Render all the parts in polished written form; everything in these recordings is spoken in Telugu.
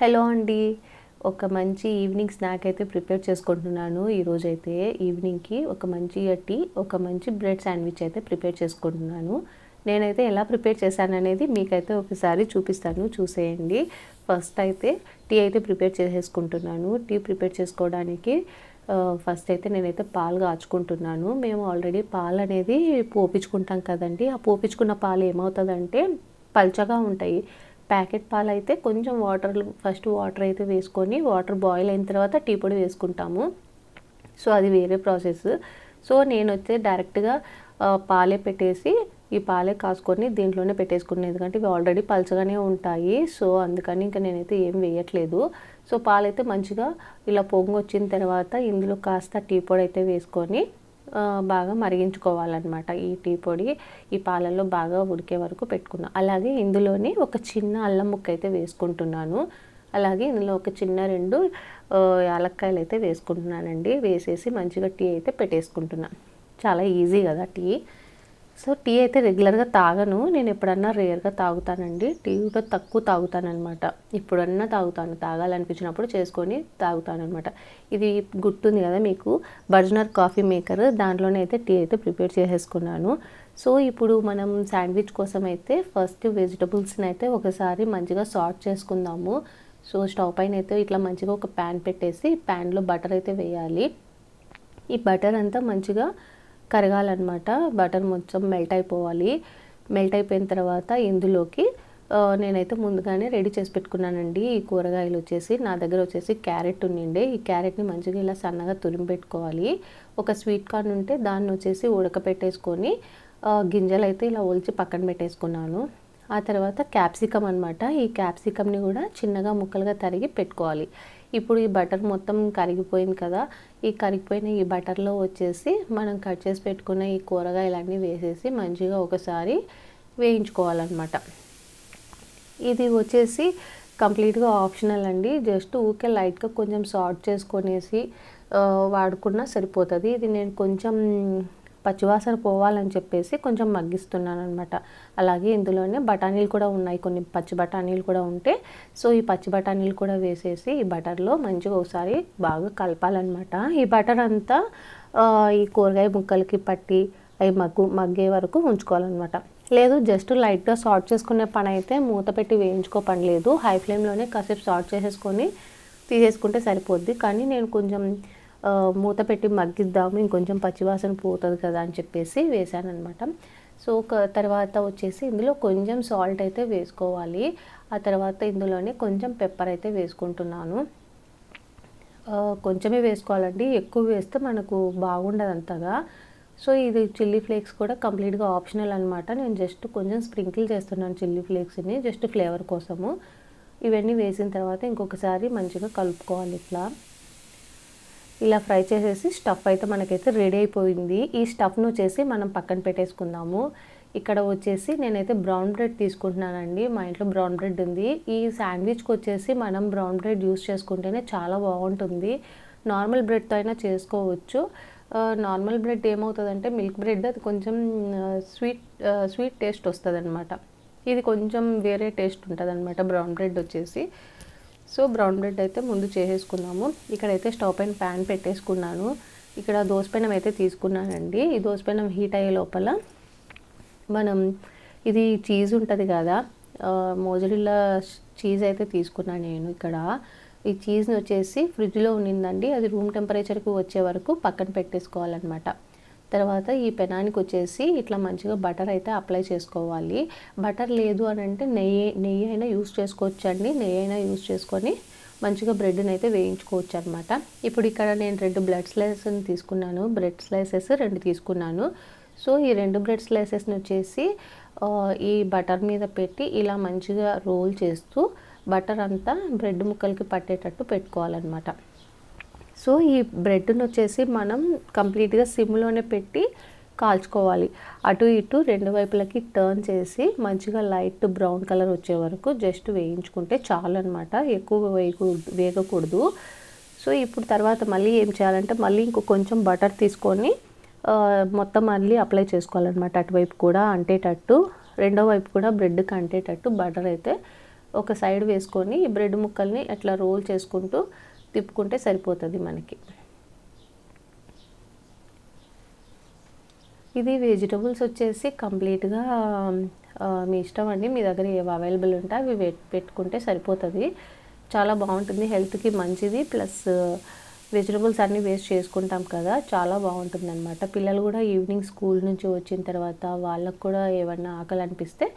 హలో అండి. ఒక మంచి ఈవినింగ్ స్నాక్ అయితే ప్రిపేర్ చేసుకుంటున్నాను. ఈరోజైతే ఈవినింగ్‌కి ఒక మంచి టీ, ఒక మంచి బ్రెడ్ శాండ్విచ్ అయితే ప్రిపేర్ చేసుకుంటున్నాను. నేనైతే ఎలా ప్రిపేర్ చేశాననేది మీకైతే ఒకసారి చూపిస్తాను, చూసేయండి. ఫస్ట్ అయితే టీ అయితే ప్రిపేర్ చేసేసుకుంటున్నాను. టీ ప్రిపేర్ చేసుకోవడానికి ఫస్ట్ అయితే నేనైతే పాలు కాచుకుంటున్నాను. మేము ఆల్రెడీ పాలనేది పోపించుకుంటాం కదండీ! ఆ పోపించుకున్న పాలు ఏమవుతదంటే పల్చగా ఉంటాయి. ప్యాకెట్ పాలైతే కొంచెం ఫస్ట్ వాటర్ అయితే వేసుకొని వాటర్ బాయిల్ అయిన తర్వాత టీ పొడి వేసుకుంటాము. సో అది వేరే ప్రాసెస్. సో నేనొచ్చే డైరెక్ట్‌గా పాలే పెట్టేసి ఈ పాలే కాసుకొని దీంట్లోనే పెట్టేసుకున్నాను. ఎందుకంటే ఇవి ఆల్రెడీ పలచగానే ఉంటాయి. సో అందుకని ఇంక నేనైతే ఏం వేయట్లేదు. సో పాలైతే మంచిగా ఇలా పొంగొచ్చిన తర్వాత ఇందులో కాస్త టీ పొడి అయితే వేసుకొని బాగా మరిగించుకోవాలన్నమాట. ఈ టీ పొడి ఈ పాలల్లో బాగా ఉడికే వరకు పెట్టుకున్నా. అలాగే ఇందులోనే ఒక చిన్న అల్లం ముక్క అయితే వేసుకుంటున్నాను. అలాగే ఇందులో ఒక చిన్న 2 యాలక్కాయలు అయితే వేసుకుంటున్నానండి. వేసేసి మంచిగా టీ అయితే పెట్టేసుకుంటున్నా. చాలా ఈజీ కదా టీ. సో టీ అయితే రెగ్యులర్గా తాగను. నేను ఎప్పుడన్నా రేర్గా తాగుతానండి. టీ కూడా తక్కువ తాగుతానన్నమాట. ఎప్పుడన్నా తాగుతాను, తాగాలనిపించినప్పుడు చేసుకొని తాగుతానన్నమాట. ఇది గుర్తుంది కదా మీకు, బర్జనర్ కాఫీ మేకర్, దాంట్లోనే అయితే టీ అయితే ప్రిపేర్ చేసేసుకున్నాను. సో ఇప్పుడు మనం శాండ్విచ్ కోసం అయితే ఫస్ట్ వెజిటబుల్స్ని అయితే ఒకసారి మంచిగా సార్ట్ చేసుకుందాము. సో స్టవ్ పైన అయితే ఇట్లా మంచిగా ఒక ప్యాన్ పెట్టేసి ప్యాన్లో బటర్ అయితే వేయాలి. ఈ బటర్ అంతా మంచిగా కరగాలన్నమాట. బటర్ మొత్తం మెల్ట్ అయిపోవాలి. మెల్ట్ అయిపోయిన తర్వాత ఇందులోకి నేనైతే ముందుగానే రెడీ చేసి పెట్టుకున్నానండి. ఈ కూరగాయలు వచ్చేసి నా దగ్గర వచ్చేసి క్యారెట్ ఉండిండే. ఈ క్యారెట్ని మంచిగా ఇలా సన్నగా తురిమి పెట్టుకోవాలి. ఒక స్వీట్ కార్న్ ఉంటే దాన్ని వచ్చేసి ఉడకపెట్టేసుకొని గింజలు అయితే ఇలా ఒలిచి పక్కన పెట్టేసుకున్నాను. ఆ తర్వాత క్యాప్సికమ్ అనమాట. ఈ క్యాప్సికమ్ని కూడా చిన్నగా ముక్కలుగా తరిగి పెట్టుకోవాలి. ఇప్పుడు ఈ బటర్ మొత్తం కరిగిపోయింది కదా, ఈ కరిగిపోయిన ఈ బటర్లో వచ్చేసి మనం కట్ చేసి పెట్టుకున్న ఈ కూరగాయలన్నీ వేసేసి మంచిగా ఒకసారి వేయించుకోవాలన్నమాట. ఇది వచ్చేసి కంప్లీట్గా ఆప్షనల్ అండి. జస్ట్ ఊరికే లైట్గా కొంచెం సాల్ట్ చేసుకొనేసి వాడుకున్నా సరిపోతుంది. ఇది నేను కొంచెం పచ్చివాసన పోవాలని చెప్పేసి కొంచెం మగ్గిస్తున్నాను అనమాట. అలాగే ఇందులోనే బఠానీలు కూడా ఉన్నాయి, కొన్ని పచ్చి బఠానీలు కూడా ఉంటే సో ఈ పచ్చి బఠానీలు కూడా వేసేసి ఈ బటర్లో మంచిగా ఒకసారి బాగా కలపాలన్నమాట. ఈ బటర్ అంతా ఈ కూరగాయ ముక్కలకి పట్టి అవి మగ్గే వరకు ఉంచుకోవాలన్నమాట. లేదు జస్ట్ లైట్గా సాల్ట్ చేసుకునే పని అయితే మూత పెట్టి వేయించుకో పని లేదు. హై ఫ్లేమ్లోనే కాసేపు సాల్ట్ చేసేసుకొని తీసేసుకుంటే సరిపోద్ది. కానీ నేను కొంచెం మూత పెట్టి మగ్గిద్దాము, ఇంకొంచెం పచ్చివాసన పోతుంది కదా అని చెప్పేసి వేసానమాట. సో తర్వాత వచ్చేసి ఇందులో కొంచెం సాల్ట్ అయితే వేసుకోవాలి. ఆ తర్వాత ఇందులోనే కొంచెం పెప్పర్ అయితే వేసుకుంటున్నాను. కొంచెమే వేసుకోవాలండి, ఎక్కువ వేస్తే మనకు బాగుండదు అంతగా. సో ఇది చిల్లీ ఫ్లేక్స్ కూడా కంప్లీట్గా ఆప్షనల్ అనమాట. నేను జస్ట్ కొంచెం స్ప్రింకిల్ చేస్తున్నాను చిల్లీ ఫ్లేక్స్ని, జస్ట్ ఫ్లేవర్ కోసము. ఇవన్నీ వేసిన తర్వాత ఇంకొకసారి మంచిగా కలుపుకోవాలి. ఇలా ఫ్రై చేసేసి స్టఫ్ అయితే మనకైతే రెడీ అయిపోయింది. ఈ స్టఫ్ను వచ్చేసి మనం పక్కన పెట్టేసుకుందాము. ఇక్కడ వచ్చేసి నేనైతే బ్రౌన్ బ్రెడ్ తీసుకుంటున్నానండి. మా ఇంట్లో బ్రౌన్ బ్రెడ్ ఉంది. ఈ శాండ్విచ్కి వచ్చేసి మనం బ్రౌన్ బ్రెడ్ యూస్ చేసుకుంటేనే చాలా బాగుంటుంది. నార్మల్ బ్రెడ్తో అయినా చేసుకోవచ్చు. నార్మల్ బ్రెడ్ ఏమవుతుందంటే మిల్క్ బ్రెడ్ అది కొంచెం స్వీట్ టేస్ట్ వస్తుంది అనమాట. ఇది కొంచెం వేరే టేస్ట్ ఉంటుంది అనమాట బ్రౌన్ బ్రెడ్ వచ్చేసి. సో బ్రౌన్ బ్రెడ్ అయితే ముందు చేసేసుకున్నాము. ఇక్కడైతే స్టవ్ పైన ప్యాన్ పెట్టేసుకున్నాను. ఇక్కడ దోసపెనం అయితే తీసుకున్నానండి. ఈ దోసపెనం హీట్ అయ్యే లోపల మనం ఇది చీజ్ ఉంటుంది కదా, మోజరెల్లా చీజ్ అయితే తీసుకున్నాను నేను. ఇక్కడ ఈ చీజ్ని వచ్చేసి ఫ్రిడ్జ్లో ఉన్నిందండి, అది రూమ్ టెంపరేచర్కి వచ్చే వరకు పక్కన పెట్టేసుకోవాలన్నమాట. తర్వాత ఈ పెనానికి వచ్చేసి ఇట్లా మంచిగా బటర్ అయితే అప్లై చేసుకోవాలి. బటర్ లేదు అని అంటే నెయ్యి అయినా యూస్ చేసుకోవచ్చు అండి. నెయ్యి అయినా యూస్ చేసుకొని మంచిగా బ్రెడ్ని అయితే వేయించుకోవచ్చు అనమాట. ఇప్పుడు ఇక్కడ నేను 2 బ్రెడ్ స్లైసెస్ని తీసుకున్నాను. బ్రెడ్ స్లైసెస్ 2 తీసుకున్నాను. సో ఈ 2 బ్రెడ్ స్లైసెస్ని వచ్చేసి ఈ బటర్ మీద పెట్టి ఇలా మంచిగా రోల్ చేస్తూ బటర్ అంతా బ్రెడ్ ముక్కలకి పట్టేటట్టు పెట్టుకోవాలన్నమాట. సో ఈ బ్రెడ్ని వచ్చేసి మనం కంప్లీట్గా సిమ్లోనే పెట్టి కాల్చుకోవాలి. అటు ఇటు 2 వైపులకి టర్న్ చేసి మంచిగా లైట్ బ్రౌన్ కలర్ వచ్చే వరకు జస్ట్ వేయించుకుంటే చాలు అనమాట. ఎక్కువ వేగకూడదు. సో ఇప్పుడు తర్వాత మళ్ళీ ఏం చేయాలంటే మళ్ళీ కొంచెం బటర్ తీసుకొని మొత్తం మళ్ళీ అప్లై చేసుకోవాలన్నమాట. అటువైపు కూడా అంటేటట్టు, రెండో వైపు కూడా బ్రెడ్కి అంటేటట్టు బటర్ అయితే ఒక సైడ్ వేసుకొని ఈ బ్రెడ్ ముక్కల్ని అట్లా రోల్ చేసుకుంటూ తిప్పుకుంటే సరిపోతుంది మనకి. ఇది వెజిటబుల్స్ వచ్చేసి కంప్లీట్గా మీ ఇష్టం అండి, మీ దగ్గర ఏవి అవైలబుల్ ఉంటే అవి పెట్టుకుంటే సరిపోతుంది. చాలా బాగుంటుంది, హెల్త్కి మంచిది. ప్లస్ వెజిటబుల్స్ అన్నీ వేస్ట్ చేసుకుంటాం కదా, చాలా బాగుంటుంది అనమాట. పిల్లలు కూడా ఈవినింగ్ స్కూల్ నుంచి వచ్చిన తర్వాత వాళ్ళకు కూడా ఏమన్నా ఆకలి అనిపిస్తే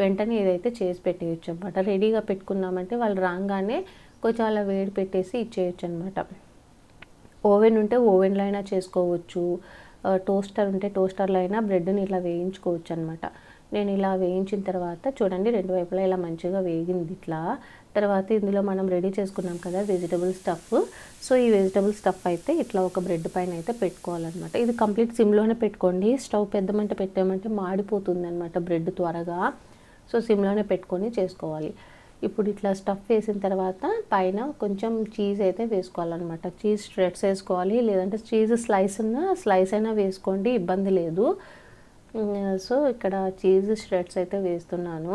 వెంటనే ఇదైతే చేసి పెట్టేయచ్చు అనమాట. రెడీగా పెట్టుకున్నామంటే వాళ్ళు రాగానే కొంచెం అలా వేడి పెట్టేసి ఇచ్చేయచ్చు అనమాట. ఓవెన్ ఉంటే ఓవెన్లో అయినా చేసుకోవచ్చు, టోస్టర్ ఉంటే టోస్టర్లో అయినా బ్రెడ్ని ఇలా వేయించుకోవచ్చు అనమాట. నేను ఇలా వేయించిన తర్వాత చూడండి 2 వైపులా ఇలా మంచిగా వేగింది ఇట్లా. తర్వాత ఇందులో మనం రెడీ చేసుకున్నాం కదా వెజిటబుల్ స్టఫ్. సో ఈ వెజిటబుల్ స్టఫ్ అయితే ఇట్లా ఒక బ్రెడ్ పైన అయితే పెట్టుకోవాలన్నమాట. ఇది కంప్లీట్ సిమ్లోనే పెట్టుకోండి, స్టవ్ పెద్ద మంట పెట్టామంటే మాడిపోతుంది అనమాట బ్రెడ్ త్వరగా. సో సిమ్లోనే పెట్టుకొని చేసుకోవాలి. ఇప్పుడు ఇట్లా స్టఫ్ వేసిన తర్వాత పైన కొంచెం చీజ్ అయితే వేసుకోవాలన్నమాట. చీజ్ స్ట్రెడ్స్ వేసుకోవాలి, లేదంటే చీజ్ స్లైస్ అయినా వేసుకోండి, ఇబ్బంది లేదు. సో ఇక్కడ చీజ్ స్ట్రెడ్స్ అయితే వేస్తున్నాను.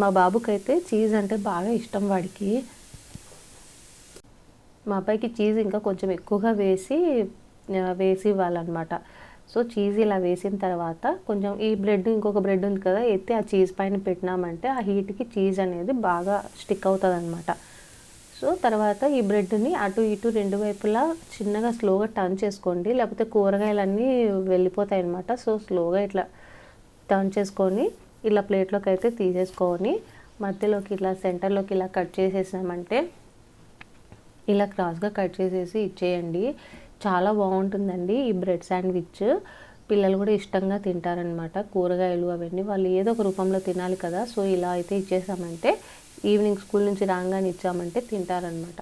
మా బాబుకైతే చీజ్ అంటే బాగా ఇష్టం వాడికి. మా అబ్బాయికి చీజ్ ఇంకా కొంచెం ఎక్కువగా వేసి ఇవ్వాలన్నమాట. సో చీజ్ ఇలా వేసిన తర్వాత కొంచెం ఈ బ్రెడ్, ఇంకొక బ్రెడ్ ఉంది కదా, ఎత్తి ఆ చీజ్ పైన పెట్టినామంటే ఆ హీట్కి చీజ్ అనేది బాగా స్టిక్ అవుతుంది అనమాట. సో తర్వాత ఈ బ్రెడ్ని అటు ఇటు 2 వైపులా చిన్నగా స్లోగా టర్న్ చేసుకోండి, లేకపోతే కూరగాయలన్నీ వెళ్ళిపోతాయి అనమాట. సో స్లోగా ఇట్లా టర్న్ చేసుకొని ఇలా ప్లేట్లోకి అయితే తీసేసుకొని మధ్యలోకి ఇలా సెంటర్లోకి ఇలా కట్ చేసేసామంటే ఇలా క్రాస్గా కట్ చేసేసి ఇచ్చేయండి. చాలా బాగుంటుందండి ఈ బ్రెడ్ శాండ్విచ్. పిల్లలు కూడా ఇష్టంగా తింటారనమాట. కూరగాయలు అవన్నీ వాళ్ళు ఏదో ఒక రూపంలో తినాలి కదా. సో ఇలా అయితే ఇచ్చేసామంటే ఈవినింగ్ స్కూల్ నుంచి రాగానే ఇచ్చామంటే తింటారనమాట.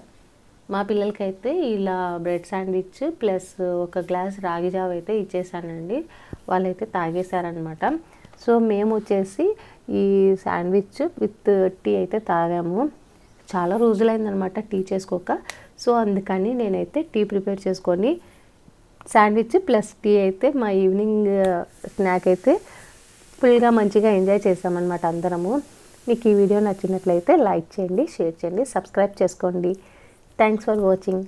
మా పిల్లలకైతే ఇలా బ్రెడ్ శాండ్విచ్ ప్లస్ ఒక గ్లాస్ రాగి జావ అయితే ఇచ్చేసానండి. వాళ్ళైతే తాగేశారనమాట. సో మేము వచ్చేసి ఈ శాండ్విచ్ విత్ టీ అయితే తాగాము. చాలా రోజులైందనమాట టీ చేసుకోక. సో అందుకని నేనైతే టీ ప్రిపేర్ చేసుకొని శాండ్విచ్ ప్లస్ టీ అయితే మా ఈవినింగ్ స్నాక్ అయితే ఫుల్గా మంచిగా ఎంజాయ్ చేసామన్నమాట అందరము. మీకు ఈ వీడియో నచ్చినట్లయితే లైక్ చేయండి, షేర్ చేయండి, సబ్స్క్రైబ్ చేసుకోండి. Thanks for watching.